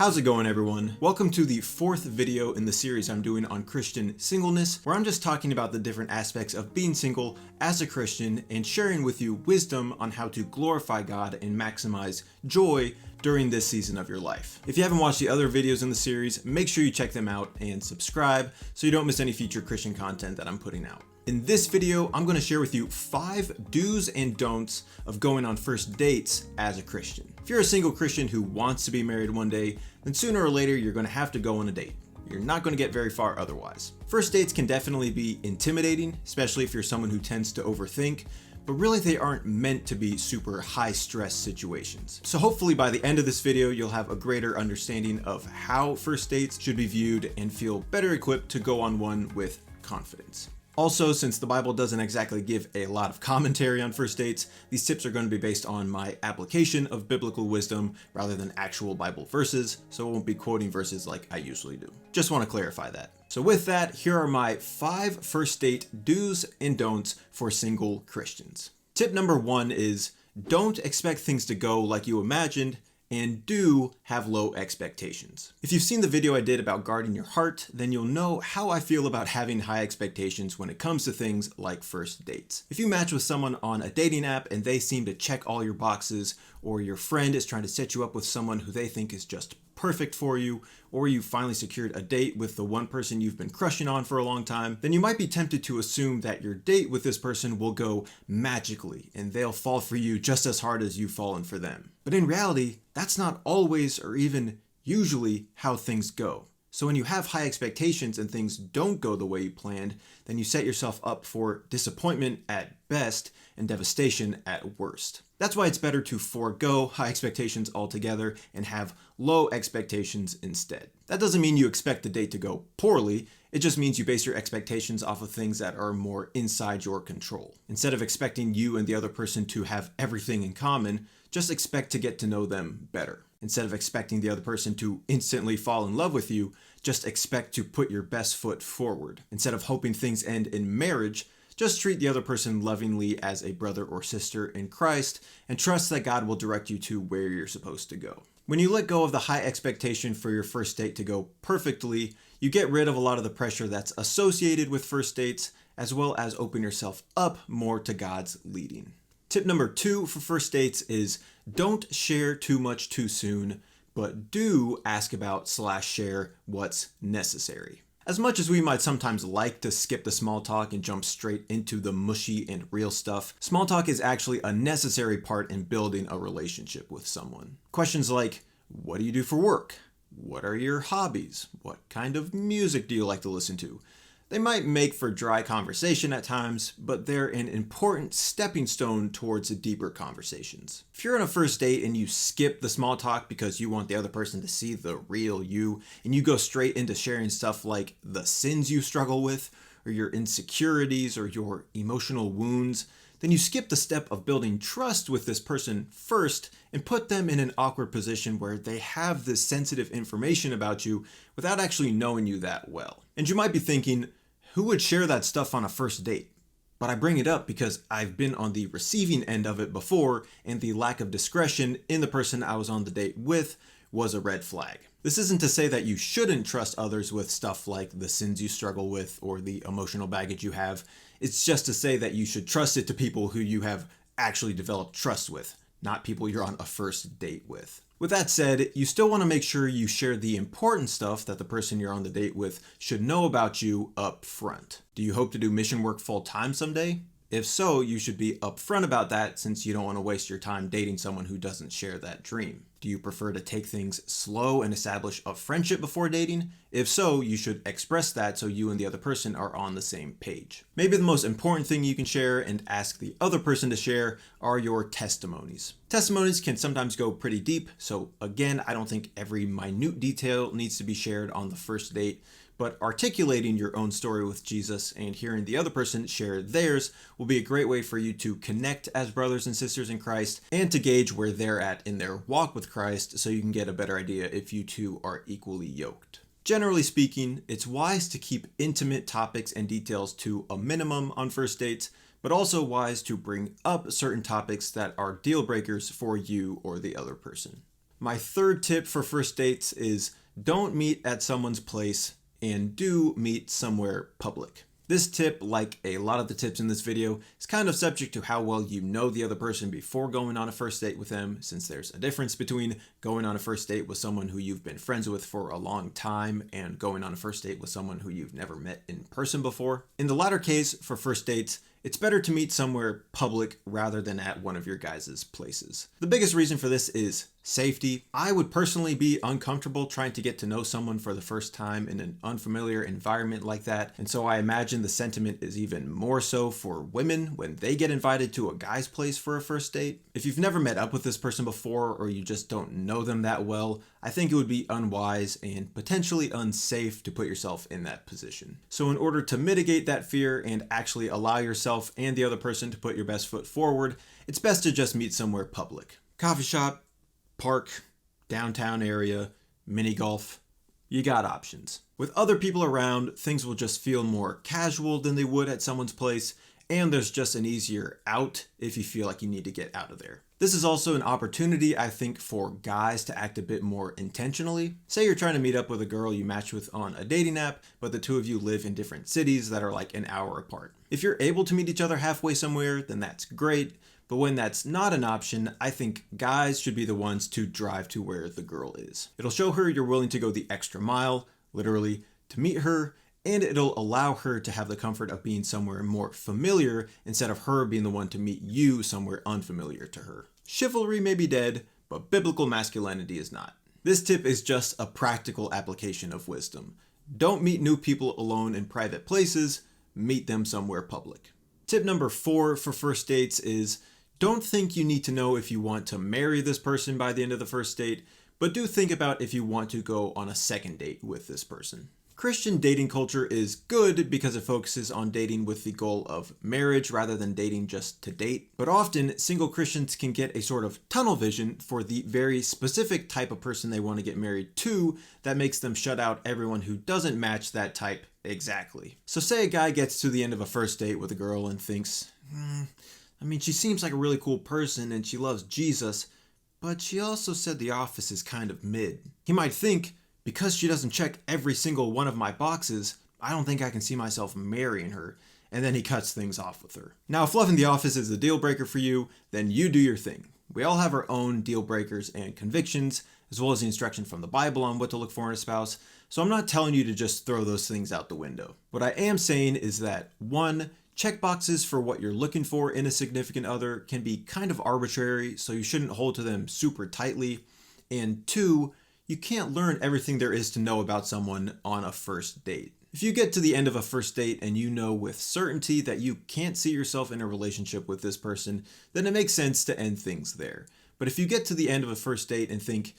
How's it going, everyone? Welcome to the fourth video in the series I'm doing on Christian singleness, where I'm just talking about the different aspects of being single as a Christian and sharing with you wisdom on how to glorify God and maximize joy during this season of your life. If you haven't watched the other videos in the series, make sure you check them out and subscribe so you don't miss any future Christian content that I'm putting out. In this video, I'm going to share with you 5 do's and don'ts of going on first dates as a Christian. If you're a single Christian who wants to be married one day, then sooner or later you're going to have to go on a date. You're not going to get very far otherwise. First dates can definitely be intimidating, especially if you're someone who tends to overthink, but really they aren't meant to be super high stress situations. So hopefully by the end of this video, you'll have a greater understanding of how first dates should be viewed and feel better equipped to go on one with confidence. Also, since the Bible doesn't exactly give a lot of commentary on first dates, these tips are going to be based on my application of biblical wisdom rather than actual Bible verses, so I won't be quoting verses like I usually do. Just want to clarify that. So with that, here are my 5 first date do's and don'ts for single Christians. Tip number 1 is don't expect things to go like you imagined, and do have low expectations. If you've seen the video I did about guarding your heart, then you'll know how I feel about having high expectations when it comes to things like first dates. If you match with someone on a dating app and they seem to check all your boxes, or your friend is trying to set you up with someone who they think is just perfect for you, or you finally secured a date with the one person you've been crushing on for a long time, then you might be tempted to assume that your date with this person will go magically and they'll fall for you just as hard as you've fallen for them. But in reality, that's not always or even usually how things go. So when you have high expectations and things don't go the way you planned, then you set yourself up for disappointment at best and devastation at worst. That's why it's better to forego high expectations altogether and have low expectations instead. That doesn't mean you expect the date to go poorly. It just means you base your expectations off of things that are more inside your control. Instead of expecting you and the other person to have everything in common, just expect to get to know them better. Instead of expecting the other person to instantly fall in love with you, just expect to put your best foot forward. Instead of hoping things end in marriage, just treat the other person lovingly as a brother or sister in Christ and trust that God will direct you to where you're supposed to go. When you let go of the high expectation for your first date to go perfectly, you get rid of a lot of the pressure that's associated with first dates, as well as open yourself up more to God's leading. Tip number 2 for first dates is don't share too much too soon, but do ask about / share what's necessary. As much as we might sometimes like to skip the small talk and jump straight into the mushy and real stuff, small talk is actually a necessary part in building a relationship with someone. Questions like, what do you do for work? What are your hobbies? What kind of music do you like to listen to? They might make for dry conversation at times, but they're an important stepping stone towards deeper conversations. If you're on a first date and you skip the small talk because you want the other person to see the real you, and you go straight into sharing stuff like the sins you struggle with, or your insecurities, or your emotional wounds, then you skip the step of building trust with this person first and put them in an awkward position where they have this sensitive information about you without actually knowing you that well. And you might be thinking, who would share that stuff on a first date? But I bring it up because I've been on the receiving end of it before, and the lack of discretion in the person I was on the date with was a red flag. This isn't to say that you shouldn't trust others with stuff like the sins you struggle with or the emotional baggage you have. It's just to say that you should trust it to people who you have actually developed trust with, not people you're on a first date with. With that said, you still want to make sure you share the important stuff that the person you're on the date with should know about you up front. Do you hope to do mission work full time someday? If so, you should be upfront about that since you don't want to waste your time dating someone who doesn't share that dream. Do you prefer to take things slow and establish a friendship before dating? If so, you should express that so you and the other person are on the same page. Maybe the most important thing you can share and ask the other person to share are your testimonies. Testimonies can sometimes go pretty deep, so again, I don't think every minute detail needs to be shared on the first date, but articulating your own story with Jesus and hearing the other person share theirs will be a great way for you to connect as brothers and sisters in Christ and to gauge where they're at in their walk with Christ so you can get a better idea if you two are equally yoked. Generally speaking, it's wise to keep intimate topics and details to a minimum on first dates, but also wise to bring up certain topics that are deal breakers for you or the other person. My third tip for first dates is don't meet at someone's place and do meet somewhere public. This tip, like a lot of the tips in this video, is kind of subject to how well you know the other person before going on a first date with them, since there's a difference between going on a first date with someone who you've been friends with for a long time and going on a first date with someone who you've never met in person before. In the latter case, for first dates, it's better to meet somewhere public rather than at one of your guys' places. The biggest reason for this is safety. I would personally be uncomfortable trying to get to know someone for the first time in an unfamiliar environment like that, and so I imagine the sentiment is even more so for women when they get invited to a guy's place for a first date. If you've never met up with this person before or you just don't know them that well, I think it would be unwise and potentially unsafe to put yourself in that position. So in order to mitigate that fear and actually allow yourself and the other person to put your best foot forward, it's best to just meet somewhere public. Coffee shop, park, downtown area, mini golf. You got options. With other people around, things will just feel more casual than they would at someone's place, and there's just an easier out if you feel like you need to get out of there. This is also an opportunity, I think, for guys to act a bit more intentionally. Say you're trying to meet up with a girl you match with on a dating app, but the two of you live in different cities that are like an hour apart. If you're able to meet each other halfway somewhere, then that's great. But when that's not an option, I think guys should be the ones to drive to where the girl is. It'll show her you're willing to go the extra mile, literally, to meet her, and it'll allow her to have the comfort of being somewhere more familiar instead of her being the one to meet you somewhere unfamiliar to her. Chivalry may be dead, but biblical masculinity is not. This tip is just a practical application of wisdom. Don't meet new people alone in private places, meet them somewhere public. Tip number 4 for first dates is don't think you need to know if you want to marry this person by the end of the first date, but do think about if you want to go on a second date with this person. Christian dating culture is good because it focuses on dating with the goal of marriage rather than dating just to date. But often, single Christians can get a sort of tunnel vision for the very specific type of person they want to get married to that makes them shut out everyone who doesn't match that type exactly. So say a guy gets to the end of a first date with a girl and thinks, she seems like a really cool person and she loves Jesus, but she also said the office is kind of mid. He might think, because she doesn't check every single one of my boxes, I don't think I can see myself marrying her, and then he cuts things off with her. Now, if loving the office is a deal breaker for you, then you do your thing. We all have our own deal breakers and convictions, as well as the instruction from the Bible on what to look for in a spouse, so I'm not telling you to just throw those things out the window. What I am saying is that 1, checkboxes for what you're looking for in a significant other can be kind of arbitrary, so you shouldn't hold to them super tightly, and 2, you can't learn everything there is to know about someone on a first date. If you get to the end of a first date and you know with certainty that you can't see yourself in a relationship with this person, then it makes sense to end things there. But if you get to the end of a first date and think,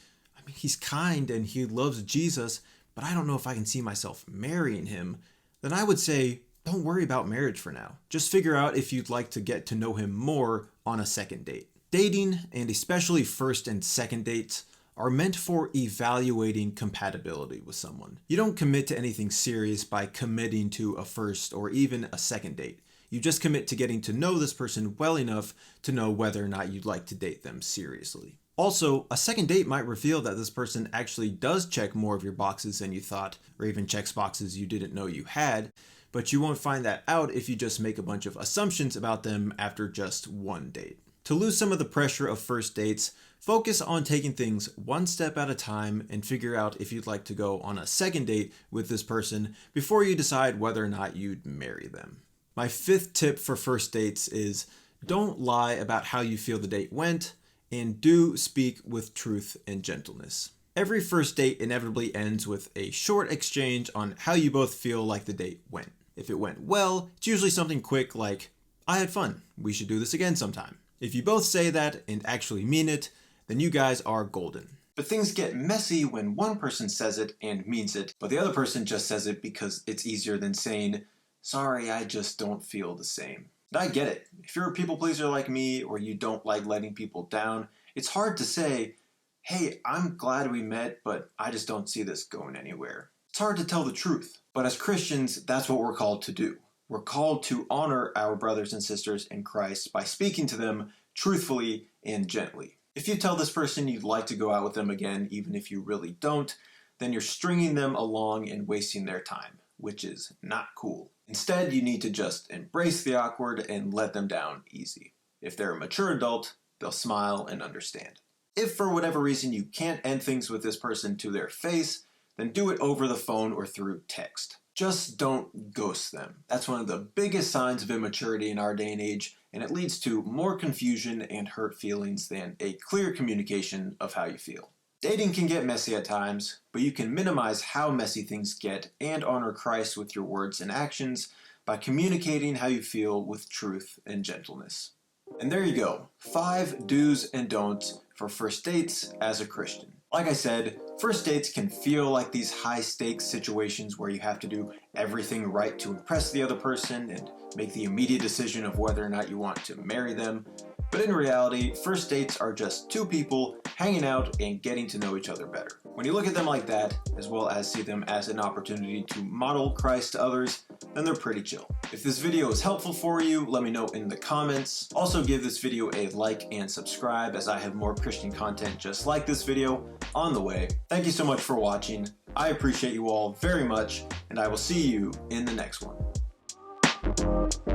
he's kind and he loves Jesus, but I don't know if I can see myself marrying him, then I would say, don't worry about marriage for now. Just figure out if you'd like to get to know him more on a second date. Dating, and especially first and second dates, are meant for evaluating compatibility with someone. You don't commit to anything serious by committing to a first or even a second date. You just commit to getting to know this person well enough to know whether or not you'd like to date them seriously. Also, a second date might reveal that this person actually does check more of your boxes than you thought, or even checks boxes you didn't know you had, but you won't find that out if you just make a bunch of assumptions about them after just one date. To lose some of the pressure of first dates, focus on taking things one step at a time and figure out if you'd like to go on a second date with this person before you decide whether or not you'd marry them. My 5th tip for first dates is don't lie about how you feel the date went, and do speak with truth and gentleness. Every first date inevitably ends with a short exchange on how you both feel like the date went. If it went well, it's usually something quick like, I had fun, we should do this again sometime. If you both say that and actually mean it, then you guys are golden. But things get messy when one person says it and means it, but the other person just says it because it's easier than saying, sorry, I just don't feel the same. And I get it. If you're a people pleaser like me, or you don't like letting people down, it's hard to say, hey, I'm glad we met, but I just don't see this going anywhere. It's hard to tell the truth. But as Christians, that's what we're called to do. We're called to honor our brothers and sisters in Christ by speaking to them truthfully and gently. If you tell this person you'd like to go out with them again, even if you really don't, then you're stringing them along and wasting their time, which is not cool. Instead, you need to just embrace the awkward and let them down easy. If they're a mature adult, they'll smile and understand. If for whatever reason you can't end things with this person to their face, then do it over the phone or through text. Just don't ghost them. That's one of the biggest signs of immaturity in our day and age, and it leads to more confusion and hurt feelings than a clear communication of how you feel. Dating can get messy at times, but you can minimize how messy things get and honor Christ with your words and actions by communicating how you feel with truth and gentleness. And there you go, 5 do's and don'ts for first dates as a Christian. Like I said, first dates can feel like these high-stakes situations where you have to do everything right to impress the other person and make the immediate decision of whether or not you want to marry them. But in reality, first dates are just 2 people hanging out and getting to know each other better. When you look at them like that, as well as see them as an opportunity to model Christ to others, then they're pretty chill. If this video is helpful for you, let me know in the comments. Also give this video a like and subscribe, as I have more Christian content just like this video on the way. Thank you so much for watching. I appreciate you all very much, and I will see you in the next one.